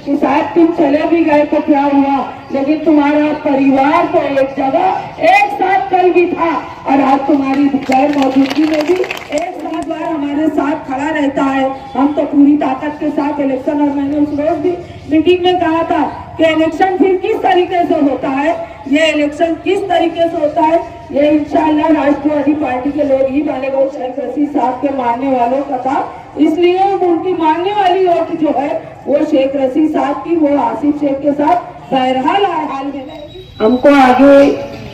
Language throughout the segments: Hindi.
कि शायद तुम चले भी गए तो क्या हुआ, लेकिन तुम्हारा परिवार तो एक जगह एक साथ कल भी था और आज तुम्हारी गैर मौजूदगी में भी एक साथ बार हमारे साथ खड़ा रहता है। हम तो पूरी ताकत के साथ इलेक्शन, और मैंने उस रोज भी मीटिंग में कहा था कि इलेक्शन फिर किस तरीके से होता है, ये इलेक्शन किस तरीके से होता है, ये इंशाअल्लाह राष्ट्रवादी पार्टी के लोग ही मानेगा। शेख रशीद साहब के मानने वालों का था, इसलिए उनकी मानने वाली वोट जो है वो शेख रशीद साहब की, वो आसिफ शेख के साथ बहरहाल हाल में रहेगी। हमको आगे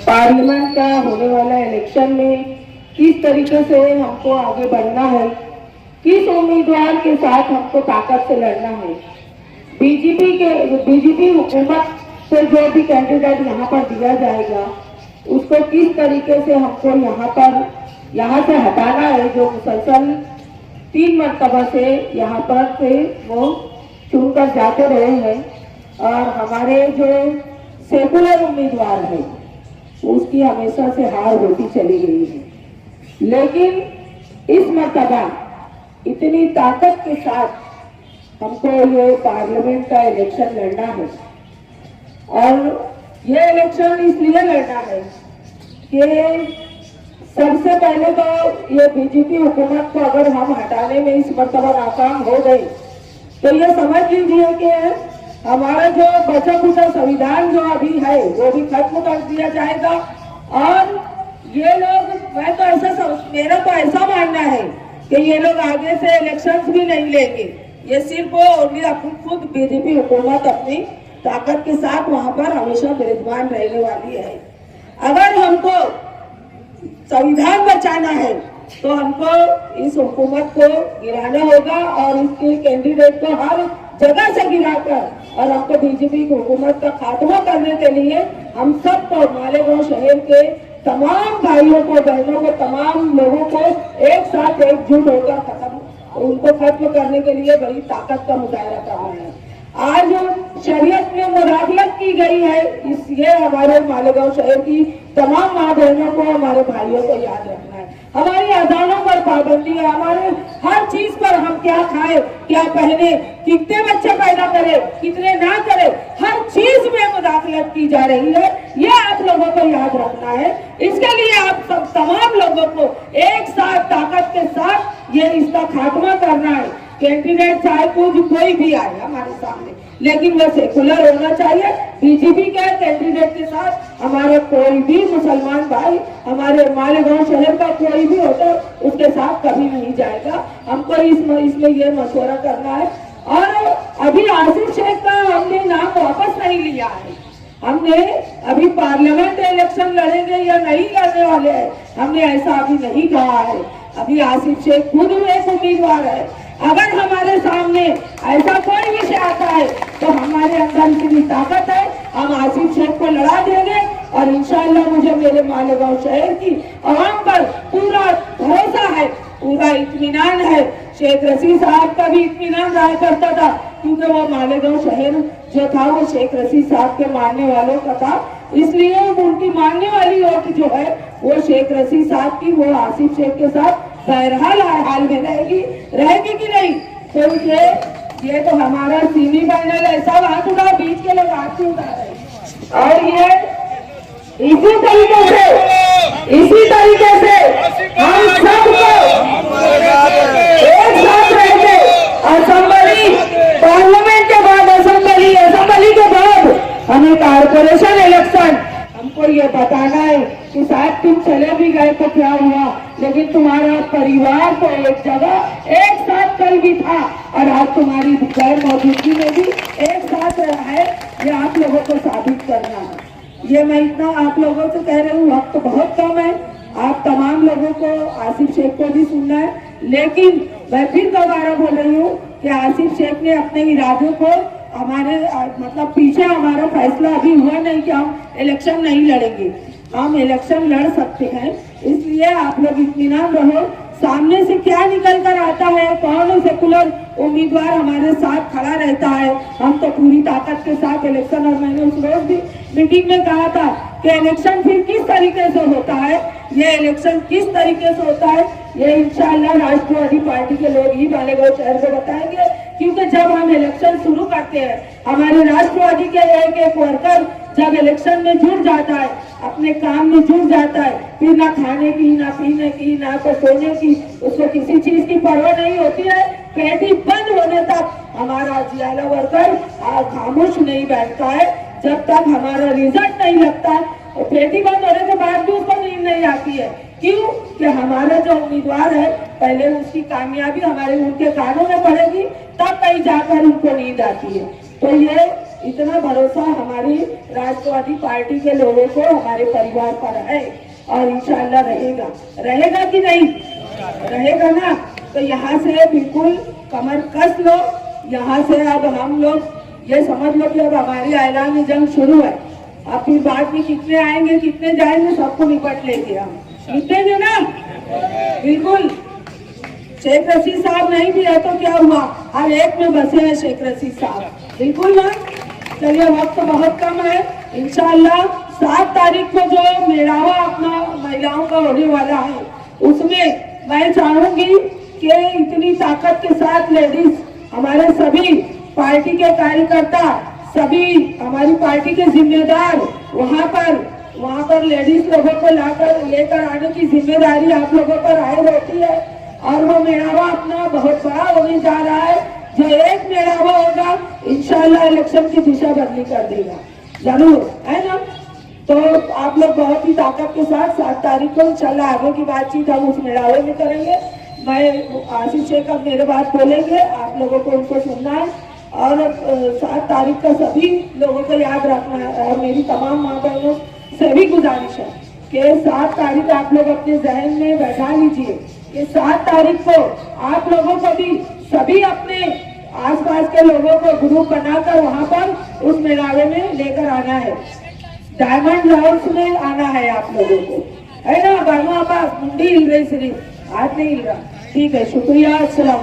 पार्लियामेंट का होने वाला इलेक्शन में किस तरीके से हमको आगे बढ़ना है, किस उम्मीदवार के साथ हमको ताकत से लड़ना है, बीजेपी हुकूमत से जो भी कैंडिडेट यहाँ पर दिया जाएगा उसको किस तरीके से हमको यहाँ से हटाना है, जो मुसलसल 3 मरतबा से यहाँ पर से वो चुनकर जाते रहे हैं और हमारे जो सेकुलर उम्मीदवार है उसकी हमेशा से हार होती चली गई है। लेकिन इस मरतबा इतनी ताकत के साथ हमको ये पार्लियामेंट का इलेक्शन लड़ना है, और ये इलेक्शन इसलिए लड़ना है कि सबसे पहले तो ये बीजेपी हुकूमत को अगर हम हटाने में इस मरतबा नाकाम हो गए तो ये समझ लीजिए कि हमारा जो बचा खुचा संविधान जो अभी है वो भी खत्म कर दिया जाएगा। और ये लोग, मैं तो मेरा तो ऐसा मानना है कि ये लोग आगे से इलेक्शंस भी नहीं लेंगे, ये सिर्फ खुद बीजेपी हुकूमत अपनी ताकत के साथ वहां पर हमेशा विराजमान रहने वाली है। अगर हमको संविधान बचाना है तो हमको इस हुकूमत को गिराना होगा और इसके कैंडिडेट को हर जगह से गिराकर और हमको बीजेपी की हुकूमत का खात्मा करने के लिए हम सबको, मालेगांव शहर के तमाम भाइयों को, बहनों को, तमाम लोगों को एक साथ एकजुट होकर उनको खत्म करने के लिए बड़ी ताकत का मुजाहरा करना है। आज शरीयत में मुदाखलत की गई है, ये हमारे मालेगांव शहर की तमाम माँ बहनों को, हमारे भाइयों को याद रखना है। हमारी अजानों पर पाबंदी है, हमारे हर चीज पर हम क्या खाए, क्या पहने, कितने बच्चे पैदा करे, कितने ना करे, हर चीज में मुदाखलत की जा रही है। ये आप लोगों को याद रखना है। इसके लिए आप सब तमाम लोगों को एक साथ ताकत के साथ ये इसका खात्मा करना है। कैंडिडेट चाहे कोई भी आए हमारे सामने, लेकिन वो सेकुलर होना चाहिए। बीजेपी के कैंडिडेट के साथ हमारे कोई भी मुसलमान भाई, हमारे मालेगांव शहर का कोई भी होता उसके साथ कभी नहीं जाएगा। हमको इसमें ये मशवरा करना है। और अभी आसिफ शेख का हमने नाम वापस नहीं लिया है, हमने अभी पार्लियामेंट इलेक्शन लड़ेंगे या नहीं लड़ने वाले हैं, हमने ऐसा अभी नहीं कहा है। अभी आसिफ शेख खुद एक उम्मीदवार है। अगर हमारे सामने ऐसा कोई विषय आता है तो हमारे अंदर इतनी ताकत है, हम आसिफ शेख को लड़ा देंगे। और इंशाअल्लाह मुझे मेरे मालेगांव शहर की आवाम पर पूरा भरोसा है, पूरा इत्मीनान है। शेख रशीद साहब का भी इत्मीनान रहा करता था, क्योंकि वो मालेगांव शहर जो था वो शेख रशीद साहब के मानने वालों का था, इसलिए उनकी मानने वाली वोट जो है वो शेख रशीद साहब की, वो आसिफ शेख के साथ बहरहाल हाल में रहेगी कि नहीं। तो ये तो हमारा सीमी फाइनल है, सब हाथ उठाओ, बीच के लोग हाथ उठा रहे हैं। और ये इसी तरीके से हम सबको एक साथ रहते असेंबली, पार्लियामेंट के बाद असेंबली के बाद हमें कारपोरेशन इलेक्शन, हमको ये बताना है कि शायद तुम चले भी गए तो क्या हुआ, लेकिन तुम्हारा परिवार तो एक जगह एक साथ कल भी था और आज तुम्हारी गैर मौजूदगी में भी एक साथ रहा है। ये आप लोगों को साबित करना है। ये मैं इतना आप लोगों से कह रही हूँ, वक्त बहुत कम है, आप तमाम लोगों को, आसिफ शेख को भी सुनना है। लेकिन मैं फिर दोबारा बोल रही हूँ कि आसिफ शेख ने अपने इरादों को हमारे मतलब पीछे, हमारा फैसला अभी हुआ नहीं कि हम इलेक्शन नहीं लड़ेंगे, हम इलेक्शन लड़ सकते हैं। इसलिए आप लोग इत्मीनान रहो। सामने से क्या निकल कर आता है, कौन सेकुलर उम्मीदवार हमारे साथ खड़ा रहता है, हम तो पूरी ताकत के साथ इलेक्शन, और मैंने उस रोज भी मीटिंग में कहा था कि इलेक्शन फिर किस तरीके से होता है, ये इलेक्शन किस तरीके से होता है, ये इंशाअल्लाह राष्ट्रवादी पार्टी के लोग ही मालेगांव शहर को बताएंगे क्योंकि जब हम इलेक्शन शुरू करते हैं, हमारे राष्ट्रवादी के एक एक वर्कर जब इलेक्शन में जुड़ जाता है, अपने काम में जुड़ जाता है, फिर ना खाने की, ना पीने की, ना तो सोने की, उसको किसी चीज की परवाह नहीं होती है। पेटी बंद होने तक हमारा जियाला वर्कर खामोश नहीं बैठता है, जब तक हमारा रिजल्ट नहीं लगता है। पेटी बंद होने के बाद भी उसको नींद नहीं आती है। क्यों? कि हमारा जो उम्मीदवार है, पहले उसकी कामयाबी हमारे उनके कानों में पड़ेगी, तब कहीं जाकर उनको नींद आती है। तो ये इतना भरोसा हमारी राष्ट्रवादी पार्टी के लोगों को, हमारे परिवार पर है और इंशाल्लाह रहेगा। रहेगा कि नहीं? रहेगा ना? तो यहाँ से बिल्कुल कमर कस लो। यहाँ से अब हम लोग ये समझ लो कि अब हमारी ऐलानी जंग शुरू है। अब फिर बाद में कितने आएंगे कितने जाएंगे सबको निपट लेंगे, हम निपटेंगे ना? बिल्कुल। शेख रशीद साहब नहीं भी है तो क्या हुआ, हर एक में बसे हैं शेख रशीद साहब, बिल्कुल ना? चलिए वक्त बहुत कम है। इंशाल्लाह 7 तारीख को जो मेड़ावा अपना महिलाओं का होने वाला है, उसमें मैं चाहूंगी कि इतनी ताकत के साथ लेडीज, हमारे सभी पार्टी के कार्यकर्ता, सभी हमारी पार्टी के जिम्मेदार वहाँ पर लेडीज लोगों को लेकर आने की जिम्मेदारी आप लोगों पर आए रहती है। और वो मेड़ावा अपना बहुत बड़ा होने जा रहा है। जो एक मेड़ावा होगा इंशाल्लाह इलेक्शन की दिशा बदली कर देगा, जरूर, है ना? तो आप लोग बहुत ही ताकत के साथ 7 तारीख को इंशाल्लाह आगे की बातचीत हम उस मेड़ावे में करेंगे। मैं आशीष शेख अब मेरे बात बोलेंगे, आप लोगों को उनको सुनना है। और 7 तारीख का सभी लोगों को याद रखना है। और मेरी तमाम माँ बहनों से भी गुजारिश है कि 7 तारीख आप लोग अपने जहन में बैठा लीजिए कि 7 तारीख को आप लोगों को भी सभी अपने आसपास के लोगों को ग्रुप बनाकर वहाँ पर उस मेलावे में लेकर आना है। डायमंड हाउस में आना है आप लोगों को, है ना? बाबा मुंडी हिल रही, सिर्फ हाथ नहीं हिल रहा। ठीक है, शुक्रिया, अस्सलाम।